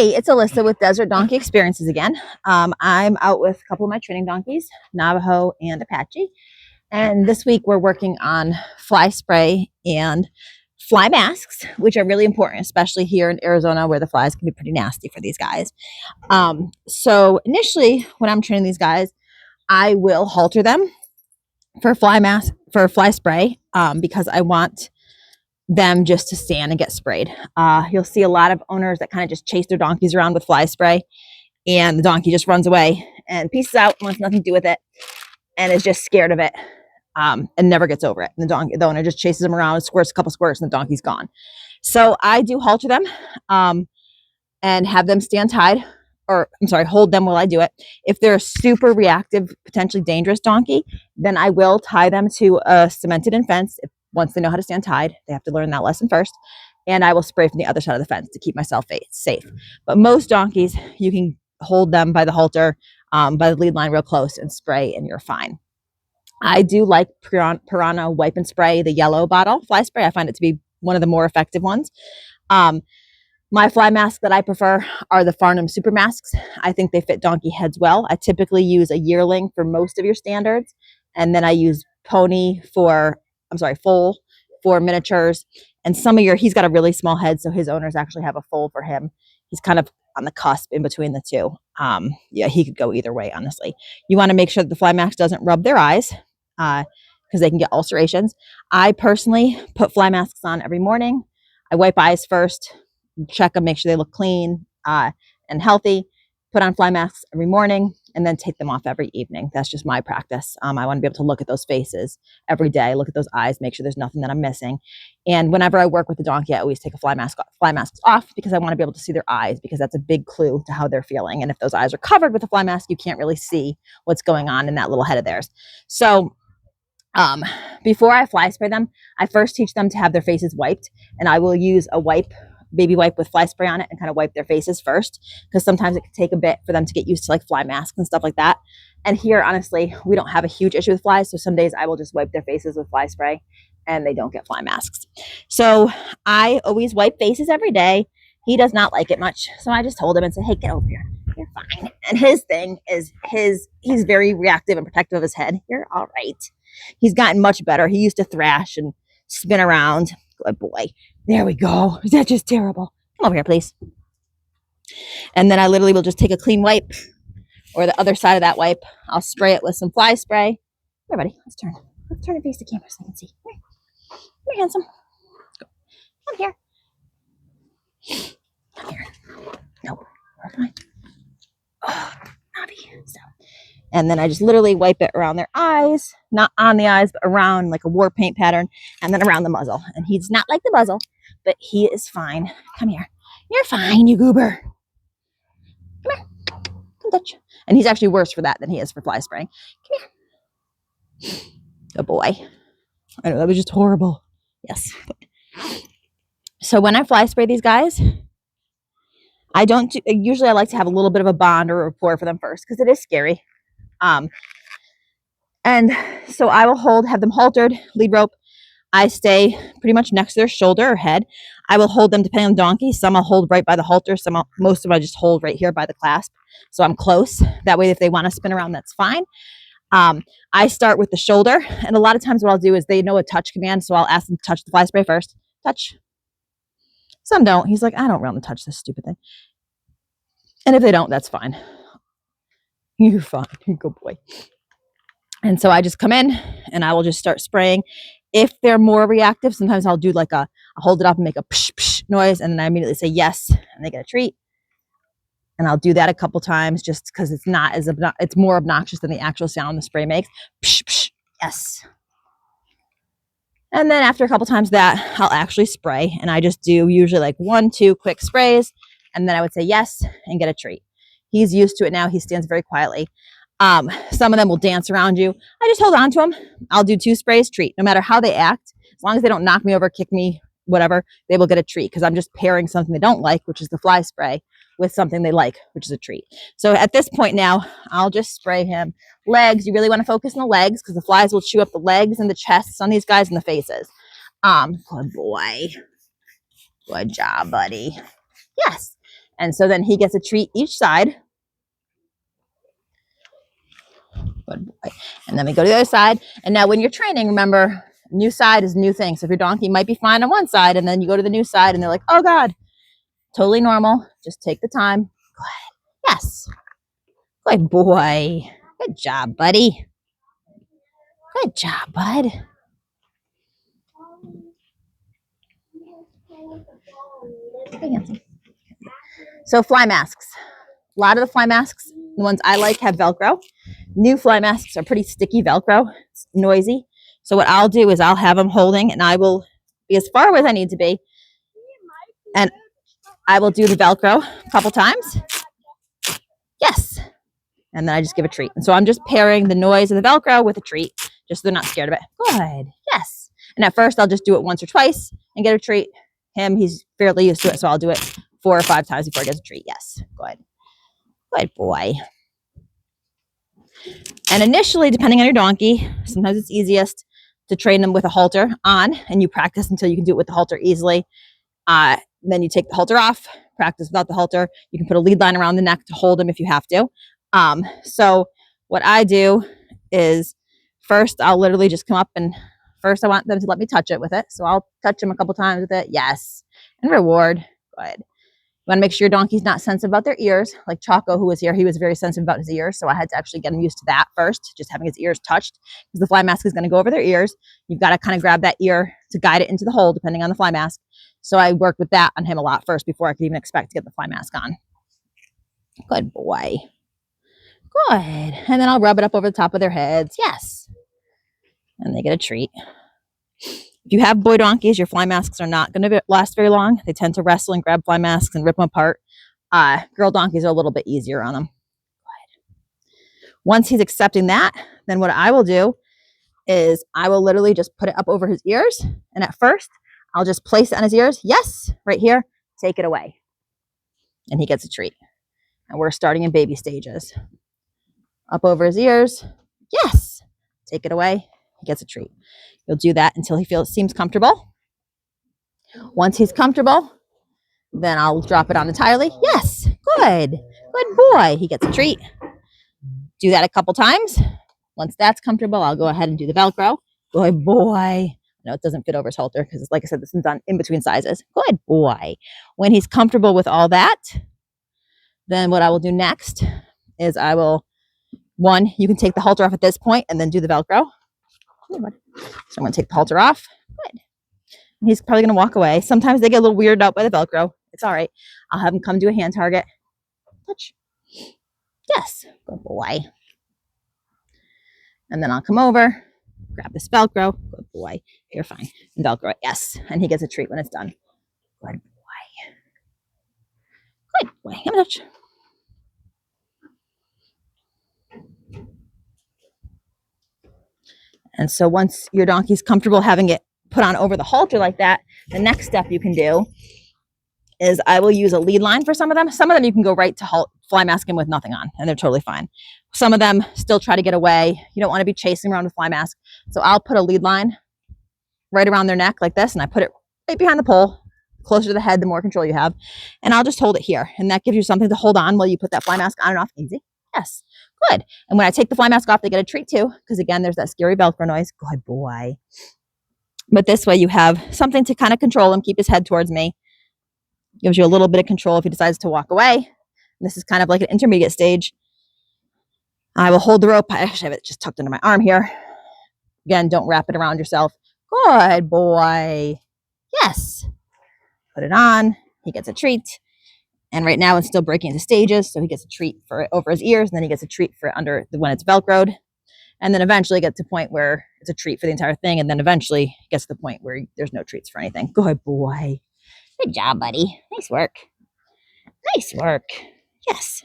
Hey, it's Alyssa with Desert Donkey Experiences again. I'm out with a couple of my training donkeys, Navajo and Apache. And this week we're working on fly spray and fly masks, which are really important, especially here in Arizona where the flies can be pretty nasty for these guys. So initially when I'm training these guys, I will halter them for fly spray because I want them just to stand and get sprayed. You'll see a lot of owners that kind of just chase their donkeys around with fly spray, and the donkey just runs away and pieces out, wants nothing to do with it, and is just scared of it, and never gets over it. And the owner just chases them around, squirts a couple squirts, and the donkey's gone. So I do halter them and have them stand tied, or I'm sorry, hold them while I do it. If they're a super reactive, potentially dangerous donkey, then I will tie them to a cemented-in fence. Once they know how to stand tied, they have to learn that lesson first. And I will spray from the other side of the fence to keep myself safe. But most donkeys, you can hold them by the halter, by the lead line real close and spray, and you're fine. I do like Piranha Wipe and Spray, the yellow bottle fly spray. I find it to be one of the more effective ones. My fly masks that I prefer are the Farnham Super Masks. I think they fit donkey heads well. I typically use a yearling for most of your standards. And then I use foal for miniatures. And he's got a really small head, so his owners actually have a foal for him. He's kind of on the cusp in between the two. Yeah, he could go either way, honestly. You want to make sure that the fly mask doesn't rub their eyes because they can get ulcerations. I personally put fly masks on every morning. I wipe eyes first, check them, make sure they look clean and healthy. Put on fly masks every morning and then take them off every evening. That's just my practice. I want to be able to look at those faces every day, look at those eyes, make sure there's nothing that I'm missing. And whenever I work with the donkey, I always take fly masks off because I want to be able to see their eyes, because that's a big clue to how they're feeling. And if those eyes are covered with a fly mask, you can't really see what's going on in that little head of theirs. So before I fly spray them, I first teach them to have their faces wiped, and I will use a baby wipe with fly spray on it and kind of wipe their faces first, because sometimes it can take a bit for them to get used to like fly masks and stuff like that. And here, honestly, we don't have a huge issue with flies, so some days I will just wipe their faces with fly spray and they don't get fly masks. So I always wipe faces every day. He does not like it much, so I just told him and said, hey, get over here, you're fine. And his thing is he's very reactive and protective of his head. You're all right. He's gotten much better. He used to thrash and spin around. Good boy. There we go. Is that just terrible? Come over here, please. And then I literally will just take a clean wipe, or the other side of that wipe. I'll spray it with some fly spray. Here, buddy. Let's turn and face the camera so I can see. Come here, handsome. Go. Come here. Come here. No. Fine. Oh, naughty. Stop. And then I just literally wipe it around their eyes, not on the eyes, but around like a war paint pattern, and then around the muzzle. And he's not like the muzzle, but he is fine. Come here. You're fine, you goober. Come here. Come touch. And he's actually worse for that than he is for fly spraying. Come here. Good boy. I know, that was just horrible. Yes. So when I fly spray these guys, usually I like to have a little bit of a bond or a rapport for them first, because it is scary. And so I will have them haltered, lead rope. I stay pretty much next to their shoulder or head. I will hold them depending on the donkey. Some I'll hold right by the halter. Most of them I just hold right here by the clasp. So I'm close. That way, if they want to spin around, that's fine. I start with the shoulder. And a lot of times what I'll do is they know a touch command. So I'll ask them to touch the fly spray first. Touch. Some don't. He's like, I don't want to touch this stupid thing. And if they don't, that's fine. You're fine. You're a good boy. And so I just come in and I will just start spraying. If they're more reactive, sometimes I'll do I'll hold it up and make a psh, psh noise, and then I immediately say yes, and they get a treat. And I'll do that a couple times just because it's more obnoxious than the actual sound the spray makes. Psh, psh, yes. And then after a couple times that, I'll actually spray, and I just do usually 1-2 quick sprays, and then I would say yes and get a treat. He's used to it now. He stands very quietly. Some of them will dance around you. I just hold on to them. I'll do 2 sprays, treat. No matter how they act, as long as they don't knock me over, kick me, whatever, they will get a treat, because I'm just pairing something they don't like, which is the fly spray, with something they like, which is a treat. So at this point now, I'll just spray him. Legs, you really want to focus on the legs, because the flies will chew up the legs and the chests on these guys and the faces. Good boy. Good job, buddy. Yes. And so then he gets a treat each side. Good boy. And then we go to the other side. And now when you're training, remember, new side is new thing. So if your donkey might be fine on one side and then you go to the new side and they're like, oh God, totally normal. Just take the time. Good. Yes. Good boy. Good job, buddy. Good job, bud. So fly masks. A lot of the fly masks, the ones I like, have Velcro. New fly masks are pretty sticky Velcro. It's noisy. So what I'll do is I'll have them holding and I will be as far away as I need to be. And I will do the Velcro a couple times. Yes. And then I just give a treat. And so I'm just pairing the noise of the Velcro with a treat, just so they're not scared of it. Good. Yes. And at first I'll just do it once or twice and get a treat. Him, he's fairly used to it, so I'll do it 4 or 5 times before he gets a treat. Yes. Good. Good boy. And initially, depending on your donkey, sometimes it's easiest to train them with a halter on, and you practice until you can do it with the halter easily. Then you take the halter off, practice without the halter. You can put a lead line around the neck to hold them if you have to. So what I do is first I'll literally just come up and first I want them to let me touch it with it. So I'll touch them a couple times with it. Yes. And reward. Good. You want to make sure your donkey's not sensitive about their ears. Like Choco, who was here, he was very sensitive about his ears. So I had to actually get him used to that first, just having his ears touched, because the fly mask is going to go over their ears. You've got to kind of grab that ear to guide it into the hole, depending on the fly mask. So I worked with that on him a lot first before I could even expect to get the fly mask on. Good boy. Good. And then I'll rub it up over the top of their heads. Yes. And they get a treat. If you have boy donkeys, your fly masks are not going to last very long. They tend to wrestle and grab fly masks and rip them apart. Girl donkeys are a little bit easier on them. Once he's accepting that, then what I will do is I will literally just put it up over his ears. And at first, I'll just place it on his ears. Yes, right here. Take it away. And he gets a treat. And we're starting in baby stages. Up over his ears. Yes. Take it away. He gets a treat. You'll do that until he seems comfortable. Once he's comfortable, then I'll drop it on entirely. Yes. Good. Good boy. He gets a treat. Do that a couple times. Once that's comfortable, I'll go ahead and do the Velcro. Good boy. No, it doesn't fit over his halter because, like I said, this is done in between sizes. Good boy. When he's comfortable with all that, then what I will do next is I will, you can take the halter off at this point and then do the Velcro. So I'm going to take the halter off. Good. And he's probably going to walk away. Sometimes they get a little weirded out by the Velcro. It's all right. I'll have him come do a hand target. Touch. Yes. Good boy. And then I'll come over, grab this Velcro. Good boy. You're fine. And Velcro it. Yes. And he gets a treat when it's done. Good boy. Good boy. Give me a touch. And so once your donkey's comfortable having it put on over the halter like that, the next step you can do is I will use a lead line for some of them. Some of them you can go right to fly masking with nothing on, and they're totally fine. Some of them still try to get away. You don't want to be chasing around with fly mask. So I'll put a lead line right around their neck like this, and I put it right behind the pole, closer to the head, the more control you have. And I'll just hold it here, and that gives you something to hold on while you put that fly mask on and off. Easy. Yes. Good. And when I take the fly mask off, they get a treat too, because again, there's that scary Velcro noise. Good boy. But this way you have something to kind of control him, keep his head towards me. Gives you a little bit of control if he decides to walk away. And this is kind of like an intermediate stage. I will hold the rope. I actually have it just tucked under my arm here. Again, don't wrap it around yourself. Good boy. Yes. Put it on. He gets a treat. And right now it's still breaking into stages. So he gets a treat for it over his ears. And then he gets a treat for it under when it's Velcroed. And then eventually gets to the point where it's a treat for the entire thing. And then eventually gets to the point where there's no treats for anything. Good boy. Good job, buddy. Nice work. Nice work. Yes.